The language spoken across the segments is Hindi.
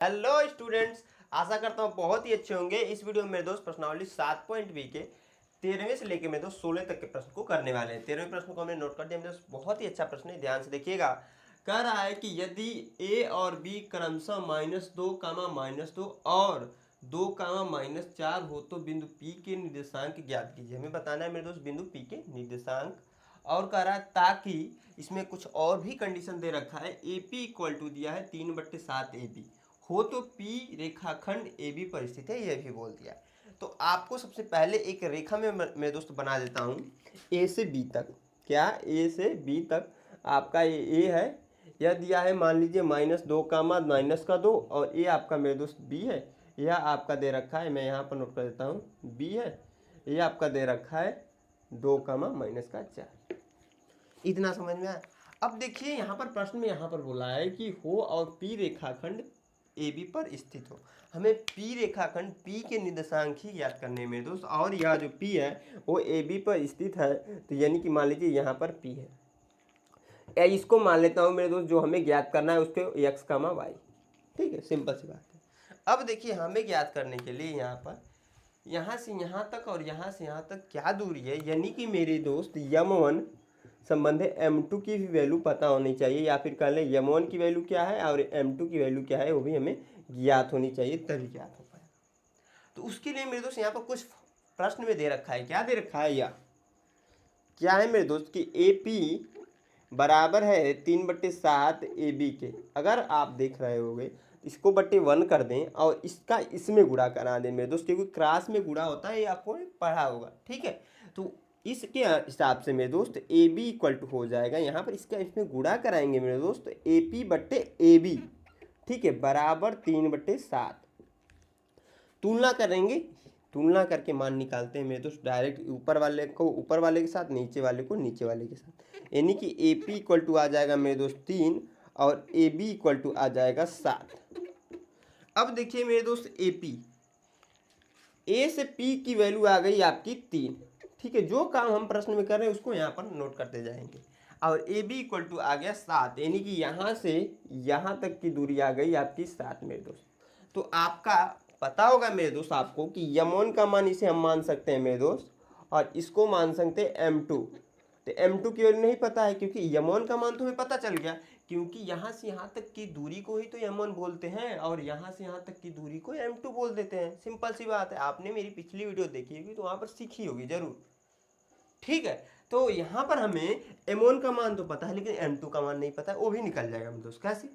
हेलो स्टूडेंट्स, आशा करता हूँ बहुत ही अच्छे होंगे। इस वीडियो में मेरे दोस्त प्रश्नावली 7.बी के 13वें से लेकर मेरे दोस्त 16 तक के प्रश्न को करने वाले हैं। 13वें प्रश्न को हमने नोट कर दिया। मेरे दोस्त बहुत ही अच्छा प्रश्न है, ध्यान से देखिएगा। कह रहा है कि यदि ए और बी क्रमशः -2, -2 और 2, -4 हो तो बिंदु पी के निर्देशांक ज्ञात कीजिए। हमें बताना है मेरे दोस्त बिंदु पी के निर्देशांक। और कह रहा है ताकि इसमें कुछ और भी कंडीशन दे रखा है। ए पी इक्वल टू दिया है 3/7 ए बी हो तो पी रेखाखंड ए बी पर स्थित है, यह भी बोल दिया। तो आपको सबसे पहले एक रेखा में मेरे दोस्त बना देता हूँ ए से बी तक। क्या ए से बी तक आपका ये ए है, यह दिया है मान लीजिए -2, -2 और ये आपका मेरे दोस्त बी है। यह आपका दे रखा है, मैं यहाँ पर नोट कर देता हूँ बी है। यह आपका दे रखा है 2, -4। इतना समझ में आया। अब देखिए यहाँ पर प्रश्न में यहाँ पर बोला है कि हो और पी रेखाखंड ए बी पर स्थित हो। हमें पी रेखाखंड पी के निर्देशांक ही ज्ञात करने में दोस्त, और यह जो पी है वो ए बी पर स्थित है। तो यानी कि मान लीजिए यहाँ पर पी है, या इसको मान लेता हूँ मेरे दोस्त जो हमें ज्ञात करना है उसके x, y। ठीक है, सिंपल सी बात है। अब देखिए हमें ज्ञात करने के लिए यहाँ पर यहाँ से यहाँ तक और यहाँ से यहाँ तक क्या दूरी है, यानी कि मेरे दोस्त m1 संबंध है m2 की भी वैल्यू पता होनी चाहिए, या फिर कह लें m1 की वैल्यू क्या है और m2 की वैल्यू क्या है वो भी हमें ज्ञात होनी चाहिए, तभी ज्ञात हो पाएगा। तो उसके लिए मेरे दोस्त यहाँ पर कुछ प्रश्न में दे रखा है। क्या दे रखा है, या क्या है मेरे दोस्त कि ए पी बराबर है 3/7 ए बी के। अगर आप देख रहे होगे इसको /1 कर दें और इसका इसमें गुणा करा दें मेरे दोस्त, क्योंकि क्रॉस में गुणा होता है, ये आपको पढ़ा होगा। ठीक है, तो इसके हिसाब से मेरे दोस्त ए बी इक्वल टू हो जाएगा, यहाँ पर इसका इसमें गुणा कराएंगे मेरे दोस्त ए पी बट्टे ए बी। ठीक है, बराबर 3/7। तुलना करेंगे, तुलना करके मान निकालते हैं मेरे दोस्त डायरेक्ट ऊपर वाले को ऊपर वाले के साथ, नीचे वाले को नीचे वाले के साथ। यानी कि ए पी इक्वल टू आ जाएगा मेरे दोस्त 3 और ए बी इक्वल टू आ जाएगा 7। अब देखिए मेरे दोस्त ए से पी की वैल्यू आ गई आपकी 3। ठीक है, जो काम हम प्रश्न में कर रहे हैं उसको यहाँ पर नोट करते जाएंगे। और ए बी इक्वल टू आ गया 7, यानी कि यहाँ से यहाँ तक की दूरी आ गई आपकी 7 मेरे दोस्त। तो आपका पता होगा मेरे दोस्त आपको कि m1 का मान इसे हम मान सकते हैं मेरे दोस्त, और इसको मान सकते हैं m2। तो m2 की वैल्यू नहीं पता है, क्योंकि m1 का मान तो हमें पता चल गया, क्योंकि यहाँ से यहाँ तक की दूरी को ही तो m1 बोलते हैं और यहाँ से यहाँ तक की दूरी को m2 बोल देते हैं। सिंपल सी बात है, आपने मेरी पिछली वीडियो देखी होगी तो वहाँ पर सीखी होगी जरूर। ठीक है, तो यहाँ पर हमें m1 का मान तो पता है लेकिन m2 का मान नहीं पता है, वो भी निकल जाएगा मेरे दोस्त। कैसे,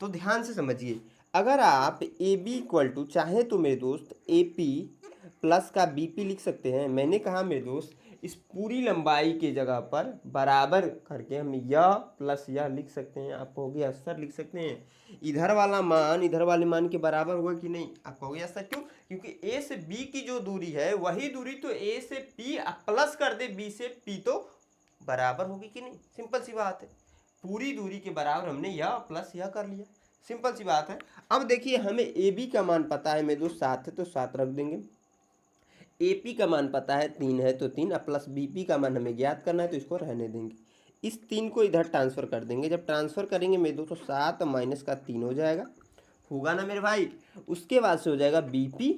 तो ध्यान से समझिए। अगर आप ए बी इक्वल टू चाहे तो मेरे दोस्त ए पी प्लस का बी पी लिख सकते हैं। मैंने कहा मेरे दोस्त इस पूरी लंबाई के जगह पर बराबर करके हम यह प्लस यह लिख सकते हैं। आप कहोगे असर लिख सकते हैं, इधर वाला मान इधर वाले मान के बराबर होगा कि नहीं। आप कहोगे असर क्यों, क्योंकि ए से बी की जो दूरी है वही दूरी तो ए से पी प्लस कर दे बी से पी तो बराबर होगी कि नहीं। सिंपल सी बात है, पूरी दूरी के बराबर हमने यह प्लस यह कर लिया, सिंपल सी बात है। अब देखिए हमें ए बी का मान पता है मेरे दोस्त 7 है तो 7 रख देंगे। ए पी का मान पता है 3 है तो 3, अब प्लस बी पी का मान हमें ज्ञात करना है तो इसको रहने देंगे। इस 3 को इधर ट्रांसफर कर देंगे। जब ट्रांसफर करेंगे मेरे दोस्तों 7 माइनस का 3 हो जाएगा, होगा ना मेरे भाई। उसके बाद से हो जाएगा बी पी।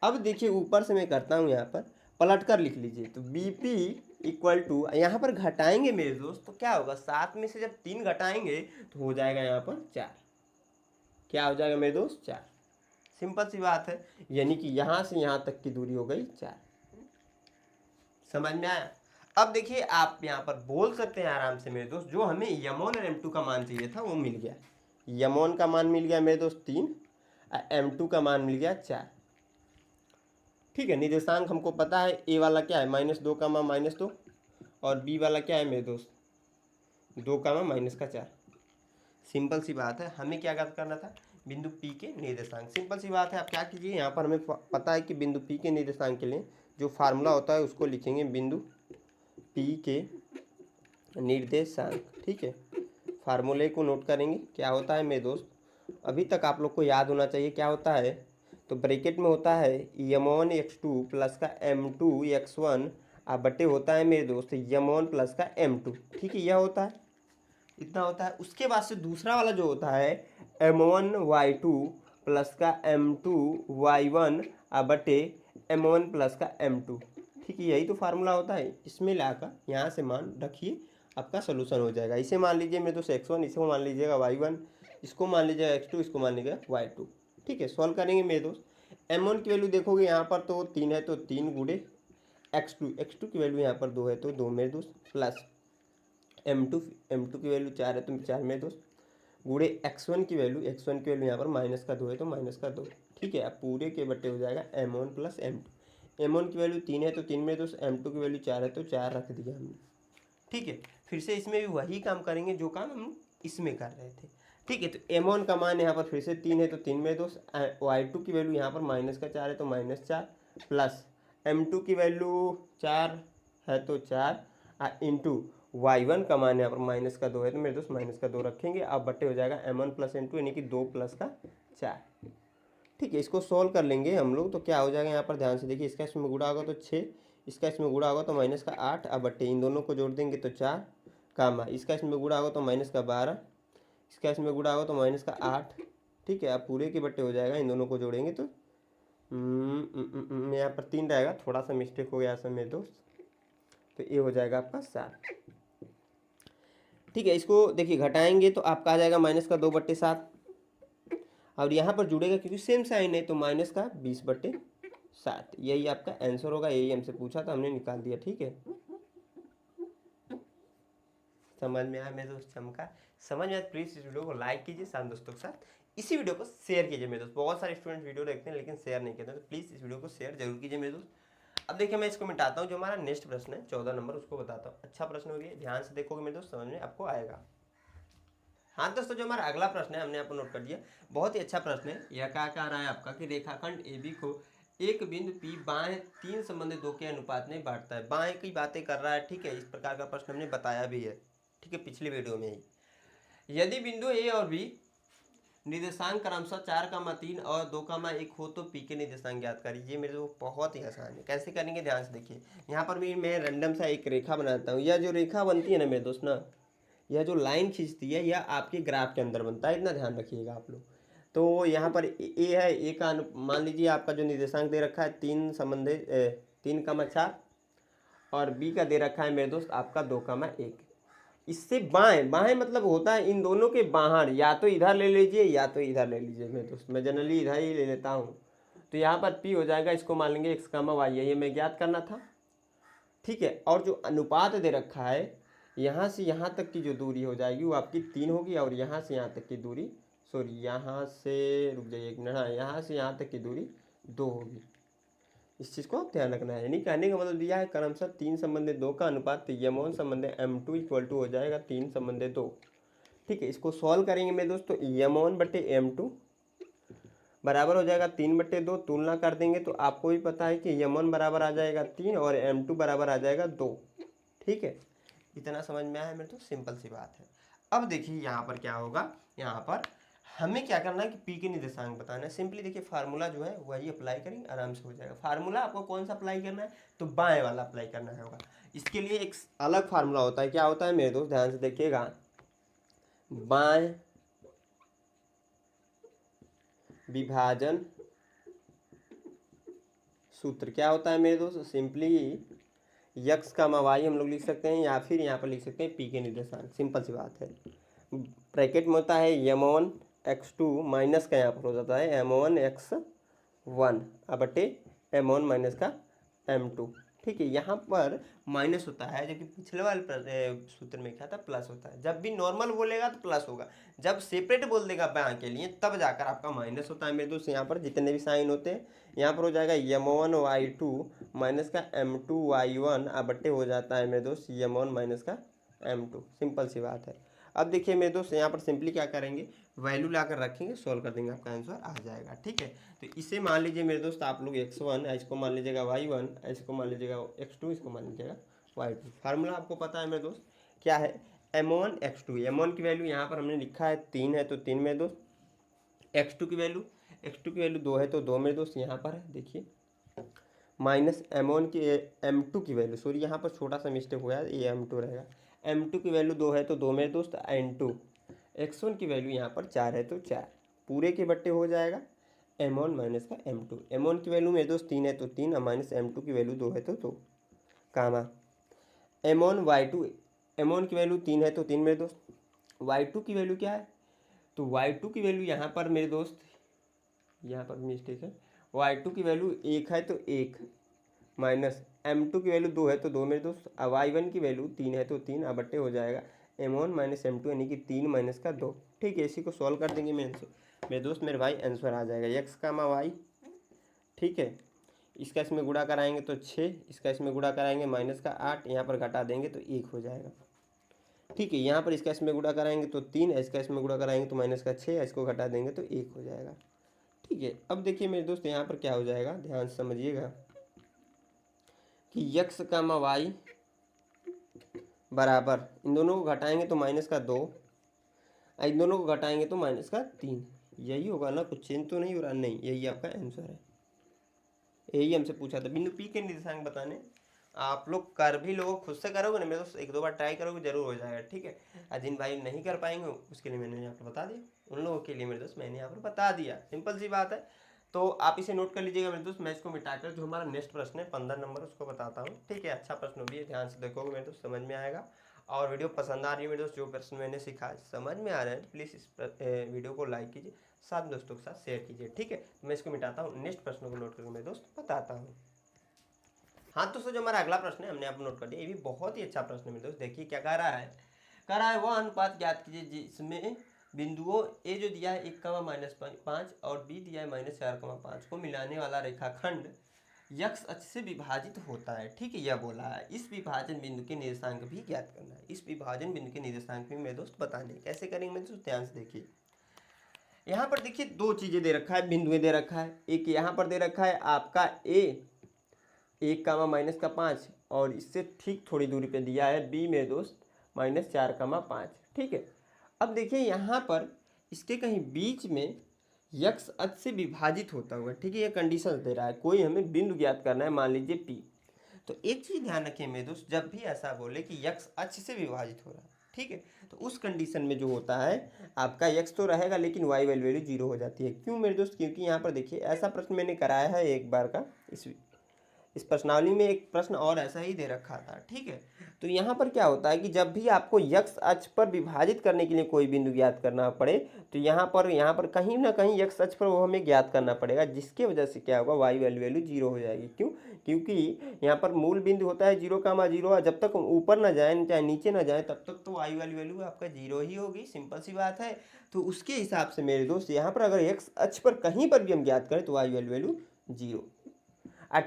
अब देखिए ऊपर से मैं करता हूँ, यहाँ पर पलट कर लिख लीजिए। तो बी पी इक्वल टू यहाँ पर घटाएंगे मेरे दोस्त, तो क्या होगा 7 में से जब 3 घटाएंगे तो हो जाएगा यहाँ पर 4। क्या हो जाएगा मेरे दोस्त 4। सिंपल सी बात है, यानी कि यहाँ से यहाँ तक की दूरी हो गई 4। समझ में आया। अब देखिए आप यहाँ पर बोल सकते हैं आराम से मेरे दोस्त, जो हमें m1 और m2 का मान चाहिए था वो मिल गया। m1 का मान मिल गया मेरे दोस्त 3, m2 का मान मिल गया 4। ठीक है, निर्देशांक हमको पता है। ए वाला क्या है -2, -2 और बी वाला क्या है मेरे दोस्त 2, -4। सिंपल सी बात है, हमें क्या ज्ञात करना था, बिंदु पी के निर्देशांक। सिंपल सी बात है, आप क्या कीजिए यहाँ पर हमें पता है कि बिंदु पी के निर्देशांक के लिए जो फार्मूला होता है उसको लिखेंगे बिंदु पी के निर्देशांक। ठीक है, फार्मूले को नोट करेंगे। क्या होता है मेरे दोस्त, अभी तक आप लोग को याद होना चाहिए क्या होता है। तो ब्रैकेट में होता है m1 x2 प्लस का m2 x1 बटे होता है मेरे दोस्त m1 प्लस का m2। ठीक है, यह होता है, इतना होता है। उसके बाद से दूसरा वाला जो होता है m1y2 प्लस का m2y1 बटे m1 प्लस का m2। ठीक है, यही तो फार्मूला होता है। इसमें लाकर यहाँ से मान रखिए, आपका सोल्यूशन हो जाएगा। इसे मान लीजिए मेरे दोस्त x1, इसको मान लीजिएगा y1, इसको मान लीजिएगा x2, इसको मान लीजिएगा y2। ठीक है, सॉल्व करेंगे मेरे दोस्त। m1 की वैल्यू देखोगे यहाँ पर तो 3 है, तो 3 गुणे x2 की वैल्यू यहाँ पर 2 है तो 2 मेरे दोस्त, प्लस m2 की वैल्यू 4 है तो 4 मेरे दोस्त, गुणे x1 की वैल्यू यहाँ पर माइनस का 2 है तो माइनस का 2। ठीक है, अब पूरे के बट्टे हो जाएगा m1 प्लस m2। m1 की वैल्यू 3 है तो 3 मेरे दोस्त, m2 की वैल्यू 4 है तो 4 रख दिया हमने। ठीक है, फिर से इसमें भी वही काम करेंगे जो काम हम इसमें कर रहे थे। ठीक है, तो m1 का मान यहाँ पर फिर से 3 है तो 3 मेरे दोस्त, y2 की वैल्यू यहाँ पर माइनस का 4 है तो माइनस 4, प्लस m2 की वैल्यू 4 है तो 4 इंटू y1 का मान यहाँ पर माइनस का 2 है तो मेरे दोस्त माइनस का 2 रखेंगे। अब बट्टे हो जाएगा m1 प्लस m2 यानी कि 2 प्लस का 4। ठीक है, इसको सॉल्व कर लेंगे हम लोग तो क्या हो जाएगा यहाँ पर ध्यान से देखिए, इसका इसमें गुणा होगा तो 6, इसका इसमें गुणा होगा तो माइनस का 8, अब बट्टे इन दोनों को जोड़ देंगे तो 4, कामा इसका इसमें गुणा होगा तो माइनस का 12, इसका इसमें गुणा होगा तो माइनस का 8। ठीक है, अब पूरे के बट्टे हो जाएगा, इन दोनों को जोड़ेंगे तो यहाँ पर 3 रहेगा, थोड़ा सा मिस्टेक हो गया मेरे दोस्त, तो ये हो जाएगा आपका 7। ठीक है, इसको देखिए घटाएंगे तो आपका आ जाएगा माइनस का 2/7, और यहाँ पर जुड़ेगा क्योंकि सेम साइन है तो माइनस का 20/7। यही आपका आंसर होगा, यही हमसे पूछा था, हमने निकाल दिया। ठीक है, समझ में आया मेरे दोस्त? चमका समझ में आया? प्लीज़ इस वीडियो को लाइक कीजिए, साथ दोस्तों के साथ इसी वीडियो को शेयर कीजिए मेरे दोस्त। बहुत सारे स्टूडेंट वीडियो देखते हैं लेकिन शेयर नहीं करते, तो प्लीज़ इस वीडियो को शेयर जरूर कीजिए मेरे दोस्त। अब देखिए मैं इसको मिटाता हूँ, जो हमारा नेक्स्ट प्रश्न है 14 नंबर, उसको बताता हूँ। अच्छा प्रश्न हो गया, ध्यान से देखोगे मेरे दोस्त, समझ में आपको आएगा। हाँ दोस्तों, जो हमारा अगला प्रश्न है हमने आपको नोट कर दिया, बहुत ही अच्छा प्रश्न है। यह क्या कह रहा है आपका कि रेखाखंड AB को एक बिंदु P बाएं 3 संबंधित 2 के अनुपात में बांटता है। बाएं की बातें कर रहा है। ठीक है, इस प्रकार का प्रश्न हमने बताया भी है, ठीक है, पिछली वीडियो में ही। यदि बिंदु A और B निर्देशांक क्रमशः 4,3 और 2,1 हो तो P के निर्देशांक ज्ञात करिए। मेरे को बहुत ही आसान है, कैसे करेंगे ध्यान से देखिए। यहाँ पर भी मैं रैंडम सा एक रेखा बनाता हूँ। यह जो रेखा बनती है ना मेरे दोस्त ना, यह जो लाइन खींचती है यह आपके ग्राफ के अंदर बनता है, इतना ध्यान रखिएगा आप लोग। तो यहाँ पर ए है, ए का मान लीजिए आपका जो निर्देशांक दे रखा है 3,4 और बी का दे रखा है मेरे दोस्त आपका 2,1। इससे बाएं बाएं मतलब होता है इन दोनों के बाहर, या तो इधर ले लीजिए या तो इधर ले लीजिए मेरे दोस्त, मैं जनरली इधर ही ले लेता हूँ। तो यहाँ पर पी हो जाएगा, इसको मान लेंगे x, y, ये मैं ज्ञात करना था। ठीक है, और जो अनुपात दे रखा है यहाँ से यहाँ तक की जो दूरी हो जाएगी वो आपकी 3 होगी, और यहाँ से यहाँ तक की दूरी, सॉरी यहाँ से रुक जाइए एक मिनट, हाँ यहाँ से यहाँ तक की दूरी 2 होगी। इस चीज़ को आप ध्यान रखना है। यानी कहने का मतलब दिया है क्रमशः 3 संबंधित 2 का अनुपात m1 संबंधित m2 इक्वल टू हो जाएगा 3 संबंधित 2। ठीक है, इसको सॉल्व करेंगे मेरे दोस्तों, m1 बटे m2 बराबर हो जाएगा 3/2। तुलना कर देंगे तो आपको भी पता है कि m1 बराबर आ जाएगा 3 और m2 बराबर आ जाएगा 2। ठीक है, इतना समझ में आया मेरे तो, सिंपल सी बात है। अब देखिए यहाँ पर क्या होगा, यहाँ पर हमें क्या करना है कि P के निर्देशांक बताना है। सिंपली देखिए फार्मूला जो है वही अप्लाई करेंगे, आराम से हो जाएगा। फार्मूला आपको कौन सा अप्लाई करना है, तो बाएं वाला अप्लाई करना होगा। इसके लिए एक अलग फार्मूला होता है, क्या होता है मेरे दोस्त ध्यान से देखिएगा। बाएं विभाजन सूत्र क्या होता है मेरे दोस्त, सिंपली x का y हम लोग लिख सकते हैं, या फिर यहाँ पर लिख सकते हैं P के निर्देशांक। सिंपल सी बात है, ब्रैकेट में होता है m1 x2 माइनस का यहाँ पर हो जाता है m1 x1 बटे m1 माइनस का m2। ठीक है, यहाँ पर माइनस होता है, जबकि पिछले वाले सूत्र में क्या था, प्लस होता है। जब भी नॉर्मल बोलेगा तो प्लस होगा, जब सेपरेट बोल देगा बाएं के लिए तब जाकर आपका माइनस होता है मेरे दोस्त। यहाँ पर जितने भी साइन होते हैं यहाँ पर हो जाएगा m1 y2 माइनस का m2 y1 बट्टे हो जाता है मेरे दोस्त m1 माइनस का m2। सिंपल सी बात है। अब देखिए मेरे दोस्त यहाँ पर सिंपली क्या करेंगे, वैल्यू लाकर रखेंगे, सॉल्व कर देंगे, आपका आंसर आ जाएगा। ठीक है, तो इसे मान लीजिए मेरे दोस्त आप लोग x1, इसको मान लीजिएगा y1, इसको मान लीजिएगा x2, इसको मान लीजिएगा y2। फार्मूला आपको पता है मेरे दोस्त क्या है, m1 x2। m1 की वैल्यू यहाँ पर हमने लिखा है 3 है तो 3 मेरे दोस्त, x2 की वैल्यू 2 है तो 2 मेरे दोस्त। यहाँ पर है देखिए माइनस m1 की m2 की वैल्यू, सॉरी यहाँ पर छोटा सा मिस्टेक हुआ है, ये m2 रहेगा। m2 की वैल्यू 2 है तो 2 मेरे दोस्त, n2 x1 की वैल्यू यहाँ पर 4 है तो 4 पूरे के बट्टे हो जाएगा m1 माइनस का m2। m1 की वैल्यू मेरे दोस्त 3 है तो 3 और माइनस m2 की वैल्यू 2 है तो 2 कामा m1 y2 m1 की वैल्यू 3 है तो 3 मेरे दोस्त। y2 की वैल्यू क्या है तो y2 की वैल्यू यहाँ पर मेरे दोस्त यहाँ पर मिस्टेक है y2 की वैल्यू 1 है तो 1 माइनस m2 की वैल्यू 2 है तो 2 मेरे दोस्त। अब y1 की वैल्यू 3 है तो 3 बट्टे हो जाएगा m1 माइनस m2 यानी कि 3 माइनस का 2। ठीक है, इसी को सॉल्व कर देंगे मेरे दोस्त मेरे भाई आंसर आ जाएगा x कामा y। ठीक है, इसका इसमें गुणा कराएंगे तो 6, इसका इसमें गुणा कराएंगे माइनस का 8, यहाँ पर घटा देंगे तो 1 हो जाएगा। ठीक है, यहाँ पर इसका इसमें गुणा कराएंगे तो 3, इसका इसमें गुणा कराएंगे तो माइनस का 6, इसको घटा देंगे तो 1 हो जाएगा। ठीक है, अब देखिए मेरे दोस्त यहाँ पर क्या हो जाएगा, ध्यान से समझिएगा कि x कामा y बराबर इन दोनों को घटाएंगे तो माइनस का 2, इन दोनों को घटाएंगे तो माइनस का 3। यही होगा ना, कुछ चेंज तो नहीं हो रहा? नहीं, यही आपका आंसर है। यही हमसे पूछा था बिंदु P के निर्देशांक बताने। आप लोग कर भी लोग खुद से करोगे ना मेरे दोस्त, एक दो बार ट्राई करोगे जरूर हो जाएगा। ठीक है, जिन भाई नहीं कर पाएंगे उसके लिए मैंने यहाँ पर बता दिया, उन लोगों के लिए मेरे दोस्त मैंने यहाँ पर बता दिया, सिंपल सी बात है। तो आप इसे नोट कर लीजिएगा मेरे दोस्त। मैं इसको मिटाकर जो हमारा नेक्स्ट प्रश्न है 15 नंबर उसको बताता हूँ। ठीक है, अच्छा प्रश्न भी है, ध्यान से देखोगे मेरे दोस्त समझ में आएगा। और वीडियो पसंद आ रही है मेरे दोस्त, जो प्रश्न मैंने सिखाया समझ में आ रहा है तो प्लीज़ इस वीडियो को लाइक कीजिए, साथ दोस्तों के साथ शेयर कीजिए। ठीक है, मैं इसको मिटाता हूँ, नेक्स्ट प्रश्न को नोट करके मेरे दोस्त बताता हूँ। हाँ दोस्तों, जो हमारा अगला प्रश्न है हमने आप नोट कर दिया, ये भी बहुत ही अच्छा प्रश्न है मेरे दोस्त। देखिए क्या कह रहा है वह अनुपात ज्ञात कीजिए जिसमें बिंदुओं ए जो दिया है 1, और बी दिया है -4, को मिलाने वाला रेखाखंड यक्स अक्ष से विभाजित होता है। ठीक है, यह बोला है इस विभाजन बिंदु के निर्देशांक भी ज्ञात करना है। इस विभाजन बिंदु के निर्देशांक भी मेरे दोस्त बताने कैसे करेंगे मेरे दोस्त, ध्यान से देखिए। यहाँ पर देखिए दो चीजें दे रखा है, बिंदुएं दे रखा है। एक यहाँ पर दे रखा है आपका ए 1, -5 और इससे ठीक थोड़ी दूरी पे दिया है बी मेरे दोस्त -4, 5। ठीक है, अब देखिए यहाँ पर इसके कहीं बीच में यक्स अक्ष से विभाजित होता हुआ, ठीक है, ये कंडीशन दे रहा है, कोई हमें बिंदु ज्ञात करना है, मान लीजिए पी। तो एक चीज ध्यान रखिए मेरे दोस्त, जब भी ऐसा बोले कि यक्स अक्ष से विभाजित हो रहा है, ठीक है, तो उस कंडीशन में जो होता है आपका यक्स तो रहेगा लेकिन वाई वैल्यू 0 हो जाती है। क्यों मेरे दोस्त? क्योंकि यहाँ पर देखिए ऐसा प्रश्न मैंने कराया है एक बार का, इस प्रश्नावली में एक प्रश्न और ऐसा ही दे रखा था। ठीक है, तो यहाँ पर क्या होता है कि जब भी आपको यक्स अक्ष पर विभाजित करने के लिए कोई बिंदु ज्ञात करना पड़े तो यहाँ पर कहीं ना कहीं यक्स अक्ष पर वो हमें ज्ञात करना पड़ेगा, जिसके वजह से क्या होगा, वाई वैल्यू 0 हो जाएगी। क्यों? क्योंकि यहाँ पर मूल बिंदु होता है 0, जब तक ऊपर ना जाए चाहे नीचे ना जाए तब तक तो वाई वैल्यू आपका 0 ही होगी, सिंपल सी बात है। तो उसके हिसाब से मेरे दोस्त यहाँ पर अगर यक्स अक्ष पर कहीं पर भी हम ज्ञात करें तो वाई वैल्यू 0।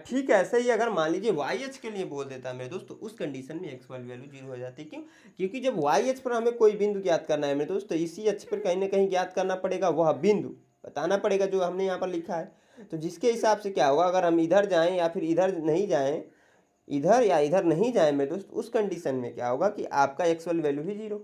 ठीक है, ऐसे ही अगर मान लीजिए वाई एच के लिए बोल देता है मेरे दोस्त, तो उस कंडीशन में एक्स वाली वैल्यू 0 हो जाती है। क्यों? क्योंकि जब वाई एच पर हमें कोई बिंदु ज्ञात करना है मेरे दोस्त, तो इसी एच पर कहीं ना कहीं ज्ञात करना पड़ेगा, वह बिंदु बताना पड़ेगा जो हमने यहाँ पर लिखा है। तो जिसके हिसाब से क्या होगा, अगर हम इधर जाएं या फिर इधर नहीं जाएं, इधर या इधर नहीं जाएं मेरे दोस्त, उस कंडीशन में क्या होगा कि आपका एक्स वाली वैल्यू भी 0।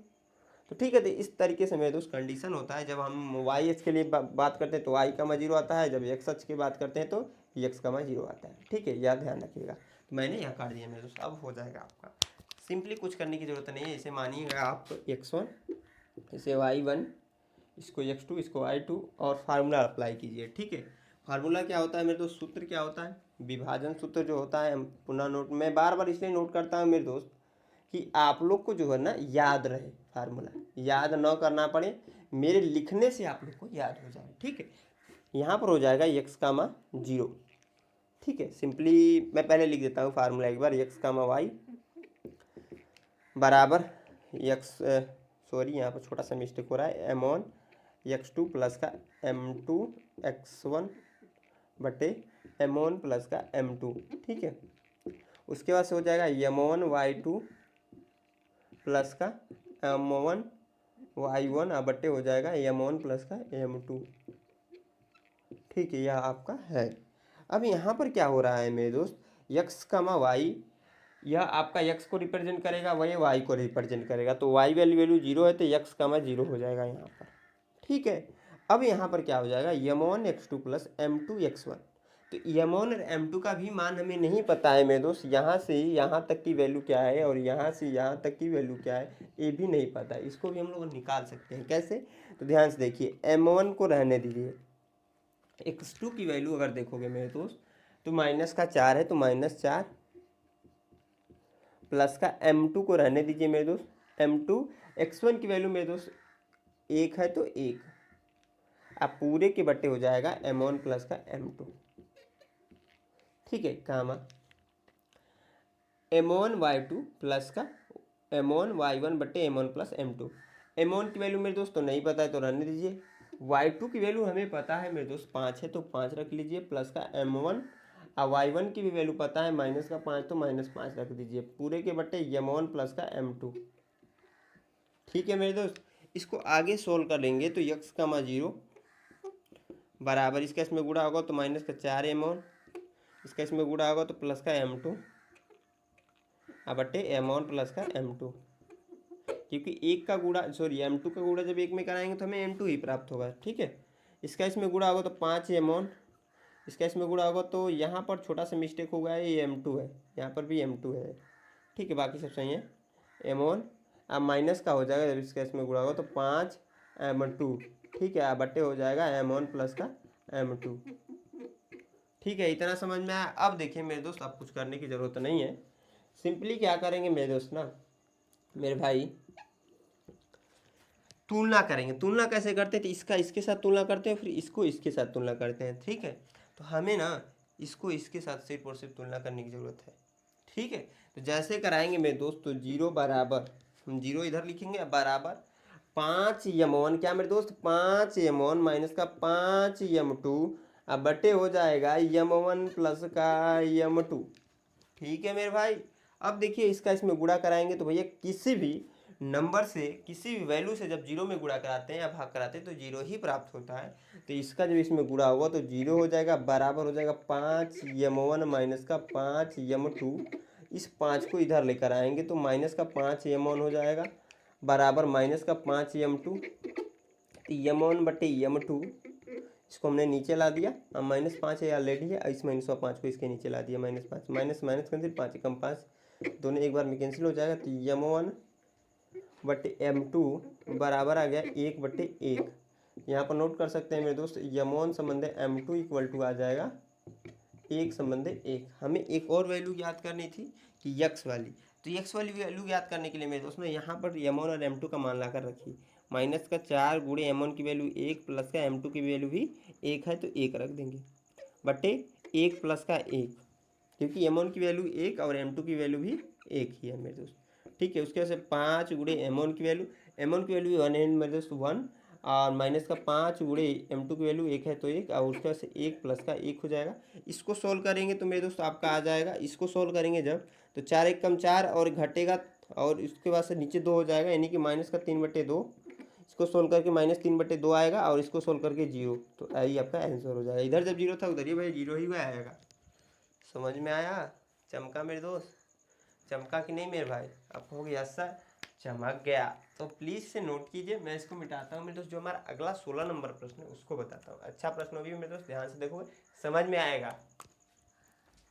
तो ठीक है, तो इस तरीके से मेरे दोस्त कंडीशन होता है। जब हम वाई एच के लिए बात करते हैं तो वाई का 0 आता है, जब एक्स अक्ष की बात करते हैं तो एक्स का 0 आता है। ठीक है, यह ध्यान रखिएगा। तो मैंने यहाँ काट दिया मेरे दोस्त, अब हो जाएगा आपका। सिंपली कुछ करने की जरूरत नहीं है, इसे मानिएगा आप x1, इसे y1, इसको x2, इसको y2 और फार्मूला अप्लाई कीजिए। ठीक है, फार्मूला क्या होता है मेरे दोस्त, सूत्र क्या होता है, विभाजन सूत्र जो होता है, हम पुनः नोट, मैं बार बार इसलिए नोट करता हूँ मेरे दोस्त कि आप लोग को जो है ना याद रहे, फार्मूला याद न करना पड़े, मेरे लिखने से आप लोग को याद हो जाए। ठीक है, यहाँ पर हो जाएगा x का 0। ठीक है, सिंपली मैं पहले लिख देता हूँ फार्मूला एक बार, x का y बराबर यहाँ पर छोटा सा मिस्टेक हो रहा है, m1 x2 प्लस का m2 x1 बटे m1 प्लस का m2। ठीक है, उसके बाद से हो जाएगा m1 y2 प्लस का m1 y1 बटे हो जाएगा m1 प्लस का m2। ठीक है, यह आपका है। अब यहाँ पर क्या हो रहा है मेरे दोस्त, x का y, यह आपका x को रिप्रेजेंट करेगा, वही y को रिप्रेजेंट करेगा, तो y वैल्यू 0 है तो x का 0 हो जाएगा यहाँ पर। ठीक है, अब यहाँ पर क्या हो जाएगा, m1 x2 plus m2 x1। तो M1 और M2 का भी मान हमें नहीं पता है मेरे दोस्त, यहाँ से यहाँ तक की वैल्यू क्या है और यहाँ से यहाँ तक की वैल्यू क्या है ये भी नहीं पता है। इसको भी हम लोग निकाल सकते हैं। कैसे? तो ध्यान से देखिए, M1 को रहने दीजिए, x2 की वैल्यू अगर देखोगे मेरे दोस्त तो -4 है, तो -4 प्लस का M2 को रहने दीजिए मेरे दोस्त, M2 x1 की वैल्यू मेरे दोस्त 1 है तो 1, अब पूरे के बट्टे हो जाएगा M1 प्लस का M2। ठीक है, कामा M1y2 प्लस का M1y1 बट्टे M1 प्लस M2। M1 की वैल्यू मेरे दोस्त तो नहीं पता है तो रहने दीजिए। y2 की वैल्यू हमें पता है मेरे दोस्त 5 है तो 5 रख लीजिए, प्लस का M1 और y1 की भी वैल्यू पता है -5 तो -5 रख दीजिए, पूरे के बट्टे M1 प्लस का M2। ठीक है मेरे दोस्त, इसको आगे सोल्व कर लेंगे तो x, 0 बराबर, इसका इसमें गुणा होगा तो -4 M1, इसका इसमें गुणा होगा तो प्लस का M2 अब बट्टे M1 प्लस का M2, क्योंकि एक का गुणा M2 का गुणा जब एक में कराएंगे तो हमें M2 ही प्राप्त होगा। ठीक है, इसका इसमें गुणा होगा तो 5 M1, इसका इसमें गुणा होगा तो यहाँ पर छोटा सा मिस्टेक हो गया है, ये M2 है, यहाँ पर भी M2 है। ठीक है, बाकी सब सही है। M1 अब माइनस का हो जाएगा, जब इसका इसमें गुणा होगा तो 5 M2। ठीक है, अब बट्टे हो जाएगा M1 प्लस का M2। ठीक है, इतना समझ में आया। अब देखिए मेरे दोस्त, अब कुछ करने की ज़रूरत नहीं है, सिंपली क्या करेंगे मेरे दोस्त ना, मेरे भाई, तुलना करेंगे। तुलना कैसे करते हैं? तो इसका इसके साथ तुलना करते हैं, फिर इसको इसके साथ तुलना करते हैं। ठीक है, तो हमें ना इसको इसके साथ सिर्फ और सिर्फ तुलना करने की ज़रूरत है। ठीक है, तो जैसे कराएंगे मेरे दोस्त, तो 0 बराबर, हम 0 इधर लिखेंगे, बराबर 5 M1, क्या मेरे दोस्त, 5 M1 माइनस का 5 M2, अब बटे हो जाएगा M1 प्लस का M2। ठीक है मेरे भाई, अब देखिए इसका इसमें गुणा कराएंगे तो भैया किसी भी नंबर से, किसी भी वैल्यू से जब 0 में गुणा कराते हैं या भाग कराते हैं तो 0 ही प्राप्त होता है। तो इसका जब इसमें गुणा होगा तो 0 हो जाएगा, बराबर हो जाएगा 5 M1 माइनस का 5 M2, इस 5 को इधर लेकर आएंगे तो माइनस का 5 M1 हो जाएगा, बराबर माइनस का 5 M2, M1 बट्टे M2, इसको हमने नीचे ला दिया, अब -5 है या ले लिया, इस -5 को इसके नीचे ला दिया, -5 माइनस माइनस कैंसिल, 5 कम 5, दोनों एक बार में कैंसिल हो जाएगा, तो M1 बट्टे M2 बराबर आ गया 1 बट्टे 1। यहाँ पर नोट कर सकते हैं मेरे दोस्त, M1 संबंध M2 इक्वल टू आ जाएगा 1 संबंध 1। हमें एक और वैल्यू याद करनी थी कि x वाली, तो x वाली वैल्यू याद करने के लिए मेरे दोस्त ने यहाँ पर M1 और M2 का मान ला कर रखी, -4 गुणे M1 की वैल्यू 1 प्लस का M2 की वैल्यू भी 1 है तो 1 रख देंगे, बटे 1 प्लस का 1, क्योंकि M1 की वैल्यू 1 और M2 की वैल्यू भी 1 ही है मेरे दोस्त। ठीक है, उसके वजह से 5 गुणे M1 की वैल्यू, M1 की वैल्यू 1 है मेरे दोस्त 1, और माइनस का 5 गुणे M2 की वैल्यू 1 है तो 1, और उसके वजह से 1 प्लस का 1 हो जाएगा। इसको सोल्व करेंगे तो मेरे दोस्त आपका आ जाएगा, इसको सोल्व करेंगे जब, तो 4 1 कम 4 और घटेगा, और इसके बाद से नीचे 2 हो जाएगा, यानी कि -3/2। इसको सोल्व करके -3/2 आएगा, और इसको सोल्व करके 0, तो यही आपका आंसर हो जाएगा। इधर जब 0 था उधर ही भाई 0 ही आएगा। समझ में आया? चमका मेरे दोस्त, चमका कि नहीं मेरे भाई? आप कहोगे यस सर चमक गया, तो प्लीज़ से नोट कीजिए, मैं इसको मिटाता हूँ मेरे दोस्त। जो हमारा अगला 16 नंबर प्रश्न है उसको बताता हूँ। अच्छा प्रश्न भी मेरे दोस्त, ध्यान से देखोगे समझ में आएगा।